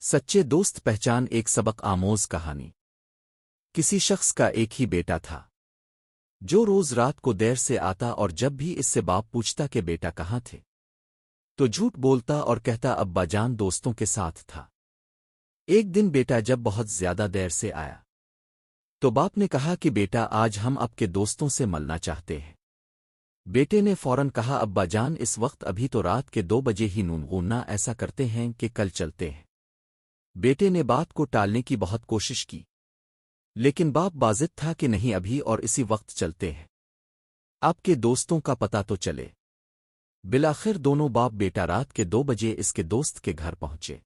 سچے دوست پہچان ایک سبق آموز کہانی۔ کسی شخص کا ایک ہی بیٹا تھا جو روز رات کو دیر سے آتا اور جب بھی اس سے باپ پوچھتا کہ بیٹا کہاں تھے تو جھوٹ بولتا اور کہتا ابا جان دوستوں کے ساتھ تھا۔ ایک دن بیٹا جب بہت زیادہ دیر سے آیا تو باپ نے کہا کہ بیٹا آج ہم آپ کے دوستوں سے ملنا چاہتے ہیں۔ بیٹے نے فوراً کہا ابا جان اس وقت ابھی تو رات کے 2 بجے ہی نون غوننا ایسا کرتے ہیں کہ کل چلتے ہیں۔ بیٹے نے بات کو ٹالنے کی بہت کوشش کی لیکن باپ باضد تھا کہ نہیں ابھی اور اسی وقت چلتے ہیں، آپ کے دوستوں کا پتہ تو چلے۔ بالآخر دونوں باپ بیٹا رات کے 2 بجے اس کے دوست کے گھر پہنچے۔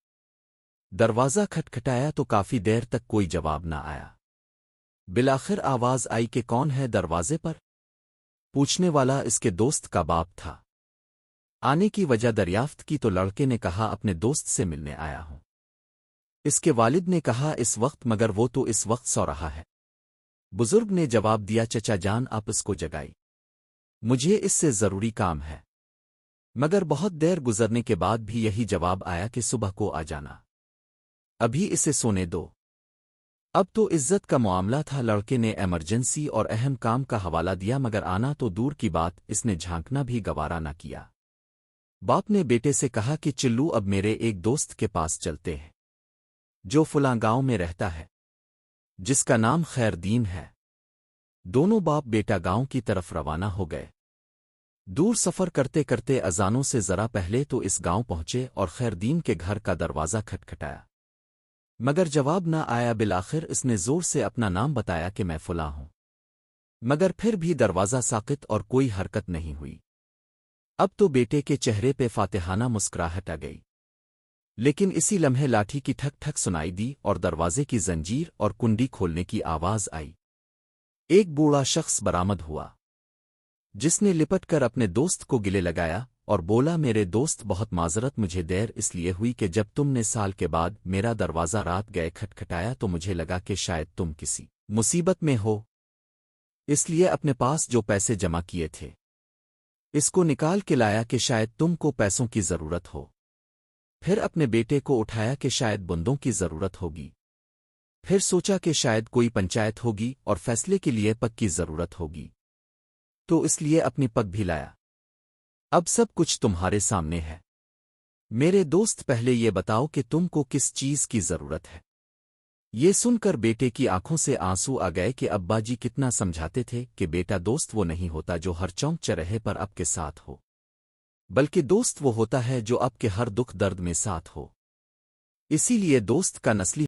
دروازہ کھٹکھٹایا تو کافی دیر تک کوئی جواب نہ آیا۔ بالآخر آواز آئی کہ کون ہے دروازے پر؟ پوچھنے والا اس کے دوست کا باپ تھا۔ آنے کی وجہ دریافت کی تو لڑکے نے کہا اپنے دوست سے ملنے آیا ہوں۔ اس کے والد نے کہا اس وقت مگر وہ تو اس وقت سو رہا ہے۔ بزرگ نے جواب دیا چچا جان آپ اس کو جگائی، مجھے اس سے ضروری کام ہے۔ مگر بہت دیر گزرنے کے بعد بھی یہی جواب آیا کہ صبح کو آ جانا، ابھی اسے سونے دو۔ اب تو عزت کا معاملہ تھا، لڑکے نے ایمرجنسی اور اہم کام کا حوالہ دیا مگر آنا تو دور کی بات اس نے جھانکنا بھی گوارا نہ کیا۔ باپ نے بیٹے سے کہا کہ چلو اب میرے ایک دوست کے پاس چلتے ہیں جو فلاں گاؤں میں رہتا ہے جس کا نام خیر دین ہے۔ دونوں باپ بیٹا گاؤں کی طرف روانہ ہو گئے۔ دور سفر کرتے کرتے اذانوں سے ذرا پہلے تو اس گاؤں پہنچے اور خیر دین کے گھر کا دروازہ کھٹکھٹایا مگر جواب نہ آیا۔ بالآخر اس نے زور سے اپنا نام بتایا کہ میں فلاں ہوں، مگر پھر بھی دروازہ ساکت اور کوئی حرکت نہیں ہوئی۔ اب تو بیٹے کے چہرے پہ فاتحانہ مسکراہٹ آ گئی، لیکن اسی لمحے لاٹھی کی ٹھک ٹھک سنائی دی اور دروازے کی زنجیر اور کنڈی کھولنے کی آواز آئی۔ ایک بوڑھا شخص برآمد ہوا جس نے لپٹ کر اپنے دوست کو گلے لگایا اور بولا میرے دوست بہت معذرت، مجھے دیر اس لیے ہوئی کہ جب تم نے سال کے بعد میرا دروازہ رات گئے کھٹکھٹایا تو مجھے لگا کہ شاید تم کسی مصیبت میں ہو، اس لیے اپنے پاس جو پیسے جمع کیے تھے اس کو نکال کے لایا کہ شاید تم کو پیسوں کی ضرورت ہو۔ پھر اپنے بیٹے کو اٹھایا کہ شاید بندوں کی ضرورت ہوگی۔ پھر سوچا کہ شاید کوئی پنچایت ہوگی اور فیصلے کے لیے پگ کی ضرورت ہوگی، تو اس لیے اپنی پگ بھی لایا۔ اب سب کچھ تمہارے سامنے ہے، میرے دوست پہلے یہ بتاؤ کہ تم کو کس چیز کی ضرورت ہے۔ یہ سن کر بیٹے کی آنکھوں سے آنسو آ گئے کہ ابا جی کتنا سمجھاتے تھے کہ بیٹا دوست وہ نہیں ہوتا جو ہر چونک چرہے پر آپ کے ساتھ ہو، بلکہ دوست وہ ہوتا ہے جو آپ کے ہر دکھ درد میں ساتھ ہو۔ اسی لیے دوست کا نسلی